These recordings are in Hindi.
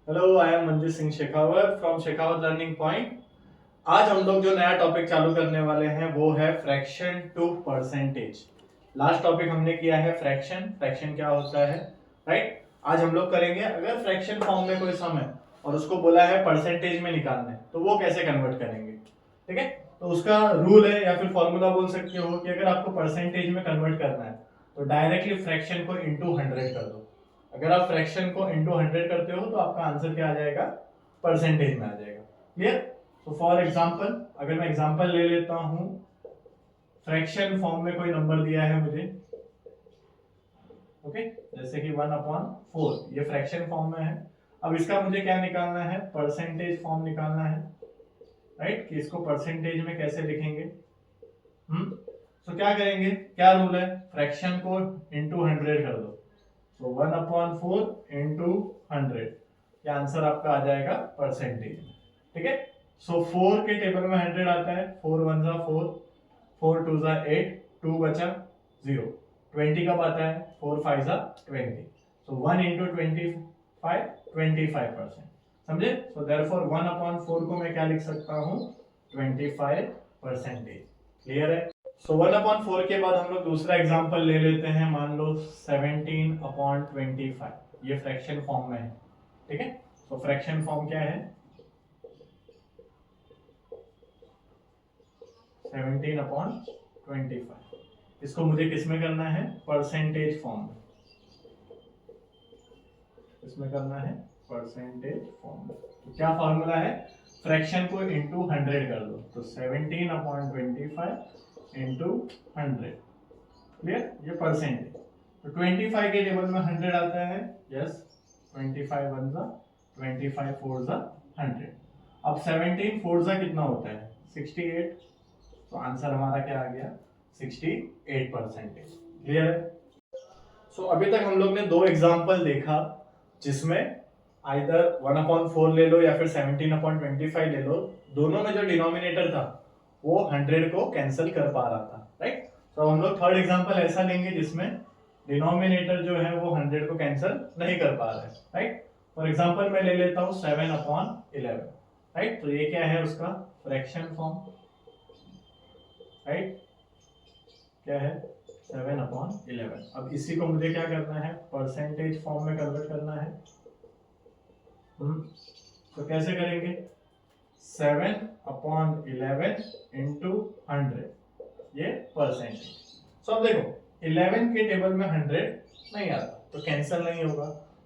Hello, I am Manju Singh Shekhawat from Shekhawat learning point. आज हम लोग जो नया टॉपिक चालू करने वाले हैं वो है fraction to percentage. Last topic हमने किया है फ्रैक्शन। फ्रैक्शन क्या होता है, राइट। आज हम लोग करेंगे अगर फ्रैक्शन फॉर्म में कोई सम है और उसको बोला है परसेंटेज में निकालना है तो वो कैसे कन्वर्ट करेंगे। ठीक है, तो उसका रूल है या फिर फॉर्मूला बोल सकते हो कि अगर आपको परसेंटेज में कन्वर्ट करना है तो डायरेक्टली फ्रैक्शन को इंटू 100 कर दो। अगर आप फ्रैक्शन को इंटू 100 करते हो तो आपका आंसर क्या आ जाएगा, परसेंटेज में आ जाएगा। क्लियर। तो फॉर एग्जांपल अगर मैं एग्जांपल ले लेता हूं, फ्रैक्शन फॉर्म में कोई नंबर दिया है मुझे, ओके, जैसे कि 1/4, ये फ्रैक्शन फॉर्म में है। अब इसका मुझे क्या निकालना है, परसेंटेज फॉर्म निकालना है, राइट, कि इसको परसेंटेज में कैसे लिखेंगे। तो क्या करेंगे, क्या रूल है, फ्रैक्शन को इंटू 100 कर दो। तो 1/4 इंटू 100, ये आंसर आपका आ जाएगा परसेंटेज। ठीक है, सो 4 के टेबल में 100 आता है, 4 1 जा 4, 4 2 जा 8, 2 बचा 0। 20 कब आता है, 4 5 जा 20। सो 1 इंटू 25, 25%। समझे। सो देयरफॉर 1/4 को मैं क्या लिख सकता हूँ, 25%। क्लियर है। सो 1/4 के बाद हम लोग दूसरा एग्जांपल ले लेते हैं, मान लो 17/25, ये फ्रैक्शन फॉर्म में है। ठीक है, तो फ्रैक्शन फॉर्म क्या है, 17/25। इसको मुझे किसमें करना है, परसेंटेज फॉर्म में। इसमें करना है परसेंटेज फॉर्म में। तो क्या फॉर्मूला है, फ्रैक्शन को इंटू 100 कर दो, तो 17/25 इंटू 100। क्लियर, ये परसेंटेज। तो 25 के टेबल में 100 आता है, यस, 25 1 जा 25 4 जा 100। अब 17 4 जा कितना होता है, 68। तो आंसर हमारा क्या आ गया, 68%। क्लियर है। सो अभी तक हम लोग ने दो एग्जांपल देखा जिसमें आइदर 1/4 ले लो या फिर 17/25 ले लो, दोनों में जो डिनोमिनेटर था वो 100 को कैंसिल कर पा रहा था, राइट। तो हम लोग थर्ड एग्जांपल ऐसा लेंगे जिसमें डिनोमिनेटर जो है वो 100 को कैंसिल नहीं कर पा रहा है, राइट। फॉर एग्जांपल मैं ले लेता हूं 7/11, राइट। तो ये क्या है, उसका फ्रैक्शन फॉर्म, राइट, क्या है 7/11। अब इसी को मुझे क्या करना है, परसेंटेज फॉर्म में कन्वर्ट करना है। तो कैसे करेंगे, 7/11 इंटू 100, ये परसेंटेज। सो अब देखो 11 के टेबल में 100 नहीं आता तो कैंसिल नहीं होगा।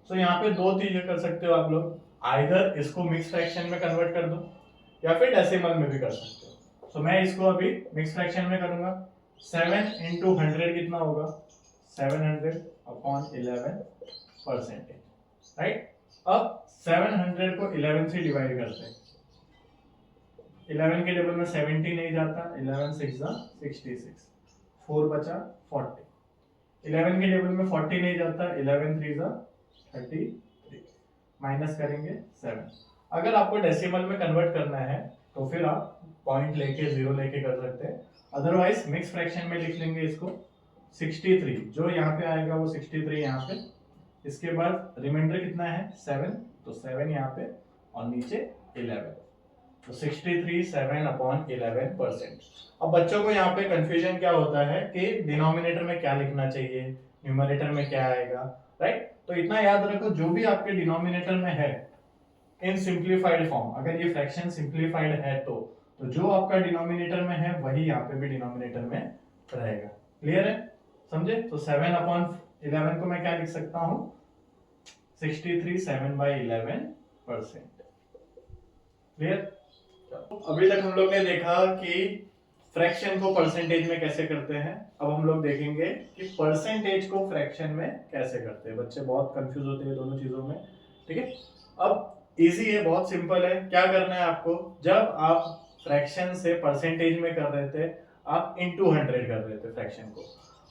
सो यहाँ पे दो चीजें कर सकते हो आप लोग, आइदर इसको मिक्स फ्रैक्शन में कन्वर्ट कर दो या फिर डेसिमल में भी कर सकते हो। सो मैं इसको अभी मिक्स फ्रैक्शन में करूंगा। 7 इंटू 100 कितना होगा, 700/11 परसेंटेज, राइट। अब 700 को 11 से डिवाइड करते हैं। 11 के टेबल में 70 नहीं जाता, 11 6 जा 66, 4 बचा 40। 11 के टेबल में 40 नहीं जाता, 11 3 जा 33, माइनस करेंगे 7। अगर आपको डेसिमल में कन्वर्ट करना है तो फिर आप पॉइंट लेके 0 लेके कर सकते हैं, अदरवाइज मिक्स फ्रैक्शन में लिख लेंगे इसको 63। जो यहाँ पे आएगा वो 63 यहाँ पे, इसके बाद रिमाइंडर कितना है 7, तो 7 यहाँ पे और नीचे 11। तो 63 7/11%। अब बच्चों को यहाँ पे कंफ्यूजन क्या होता है कि डिनोमिनेटर में क्या लिखना चाहिए, न्यूमरेटर में क्या आएगा, राइट। तो इतना याद रखो, जो भी आपके डिनोमिनेटर में है इन सिंप्लीफाइड फॉर्म, अगर ये फ्रैक्शन सिंप्लीफाइड है तो जो आपका डिनोमिनेटर में है वही यहाँ पे भी डिनोमिनेटर में रहेगा। क्लियर है, समझे। तो 7/11 को मैं क्या लिख सकता हूँ, 63 7/11%। क्लियर। अभी तक हम लोग ने देखा कि फ्रैक्शन को परसेंटेज में कैसे करते हैं। अब हम लोग देखेंगे कि परसेंटेज को फ्रैक्शन में कैसे करते हैं। बच्चे बहुत कंफ्यूज होते हैं दोनों चीजों में, ठीक है। अब इजी है, बहुत सिंपल है। क्या करना है आपको, जब आप फ्रैक्शन से परसेंटेज में कर रहे थे आप इनटू 100 कर रहे थे फ्रैक्शन को।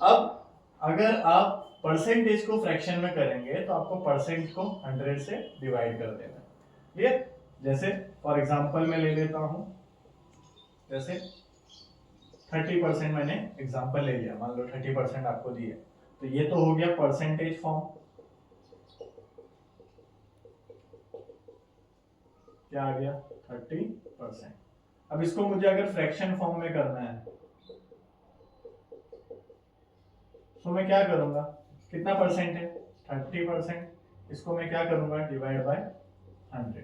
अब अगर आप परसेंटेज को फ्रैक्शन में करेंगे तो आपको परसेंट को 100 से डिवाइड कर देना है। क्लियर। जैसे फॉर एग्जांपल मैं ले लेता हूं, जैसे 30% मैंने एग्जांपल ले लिया, मान लो 30% आपको दिया, तो ये तो हो गया परसेंटेज फॉर्म। क्या आ गया 30%। अब इसको मुझे अगर फ्रैक्शन फॉर्म में करना है तो मैं क्या करूंगा, कितना परसेंट है 30%, इसको मैं क्या करूंगा divide by 100,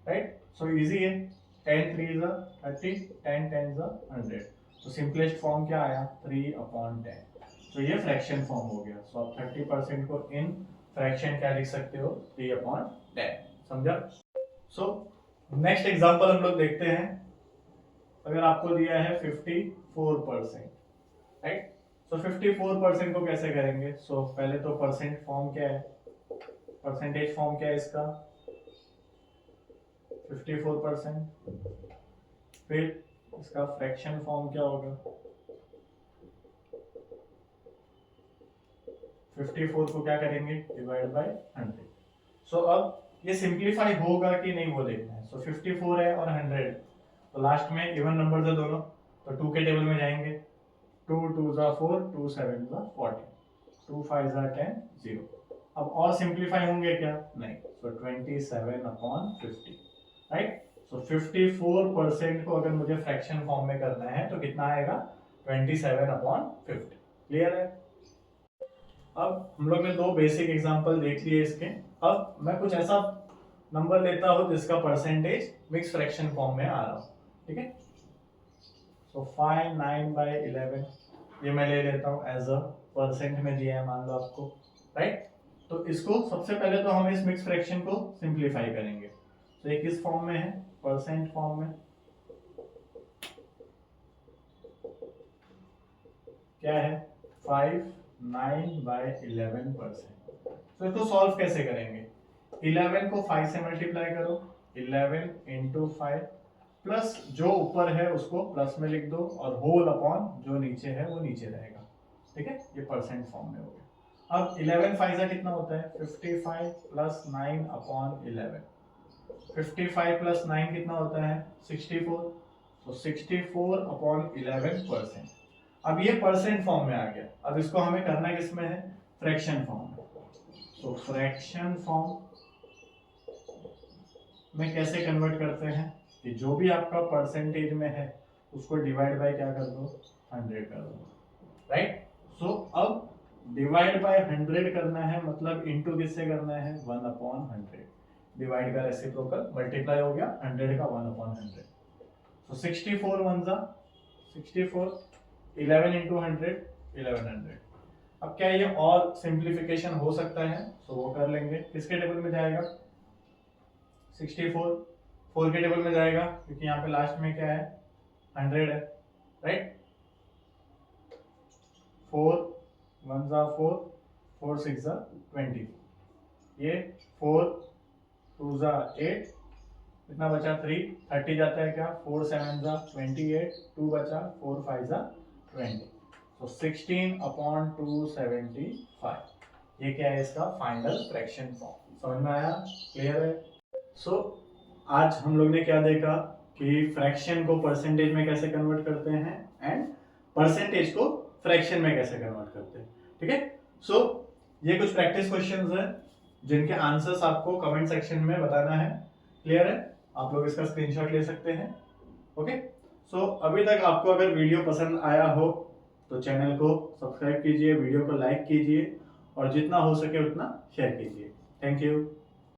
right. So easy है, 10 3 is 30, 10 10 is 100, तो सिंपलेस्ट फॉर्म क्या आया 3/10। तो ये फ्रैक्शन फॉर्म हो गया। सो आप 30% को इन फ्रैक्शन क्या लिख सकते हो 3/10, समझा। सो नेक्स्ट एग्जांपल हम लोग देखते हैं। अगर आपको दिया है 54%, राइट। सो 54% को कैसे करेंगे। सो पहले तो परसेंट फॉर्म क्या है, परसेंटेज फॉर्म क्या है इसका 54%, फिर इसका फ्रैक्शन फॉर्म क्या होगा 54 को क्या करेंगे डिवाइड बाय 100। सो अब ये सिंप्लीफाई होगा कि नहीं वो देखना है। सो 54 है और 100, तो लास्ट में इवन नंबर है दोनों, तो 2 के टेबल में जाएंगे, 2 2 जा 4, 2 7 जा 14, 2 5 जा 10 0। अब और सिंप्लीफाई होंगे क्या, नहीं। सो 27/50, राइट। सो 54% को अगर मुझे फ्रैक्शन फॉर्म में करना है तो कितना आएगा 27/50, क्लियर है। अब हम लोग ने दो बेसिक एग्जांपल देख लिए इसके। अब मैं कुछ ऐसा नंबर लेता हूं जिसका परसेंटेज मिक्स फ्रैक्शन फॉर्म में आ रहा हो, ठीक है। सो 5 9/11 ये मैं ले लेता हूं एज अ परसेंट में दिया है मान लो आपको, राइट। तो इसको सबसे पहले तो हम इस मिक्स फ्रैक्शन को सिंप्लीफाई करेंगे। तो ये किस फॉर्म में है, परसेंट फॉर्म में। क्या है 5 9/11%। तो इसको सॉल्व कैसे करेंगे, 11 को 5 से मल्टीप्लाई करो, 11 × 5 प्लस जो ऊपर है उसको प्लस में लिख दो और होल अपॉन जो नीचे है वो नीचे रहेगा, ठीक है। ये परसेंट फॉर्म में हो गया। अब 11 5 का कितना होता है 55 प्लस 9/11, 55 प्लस 9 कितना होता है 64, तो 64/11%। अब ये परसेंट फॉर्म में आ गया। अब इसको हमें करना किस में है, फ्रैक्शन फॉर्म में। तो फ्रैक्शन फॉर्म में कैसे कन्वर्ट करते हैं कि जो भी आपका परसेंटेज में है उसको डिवाइड बाय क्या कर दो 100 कर दो, राइट। सो अब डिवाइड बाय 100 करना है, मतलब इनटू किससे करना है 1/100, डिवाइड का रेसिप्रोकल मल्टीप्लाई हो गया 100 का 1/100। सो 64 1 जा 64, 11 × 100 1100। अब क्या ये और सिंप्लीफिकेशन हो सकता है, तो वो कर लेंगे। किसके टेबल में जाएगा 64 4 के टेबल में जाएगा, क्योंकि यहाँ पे लास्ट में क्या है 100 है, राइट। 4 1 जा 4, 4 6 जा 20, ये 4 2 जा 8, कितना बचा 3, 30 जाता है क्या, 4 7 जा 28, 2 बचा, 4 5 जा 20, तो 16/275। ये क्या है इसका फाइनल फ्रैक्शन फॉर्म। समझ में आया, क्लियर है। सो आज हम लोग ने क्या देखा कि फ्रैक्शन को परसेंटेज में कैसे कन्वर्ट करते हैं एंड परसेंटेज को फ्रैक्शन में कैसे कन्वर्ट करते हैं, ठीक है। सो ये कुछ प्रैक्टिस क्वेश्चंस हैं जिनके आंसर्स आपको कमेंट सेक्शन में बताना है, क्लियर है। आप लोग इसका स्क्रीनशॉट ले सकते हैं, ओके। सो अभी तक आपको अगर वीडियो पसंद आया हो तो चैनल को सब्सक्राइब कीजिए, वीडियो को लाइक कीजिए और जितना हो सके उतना शेयर कीजिए। Thank you.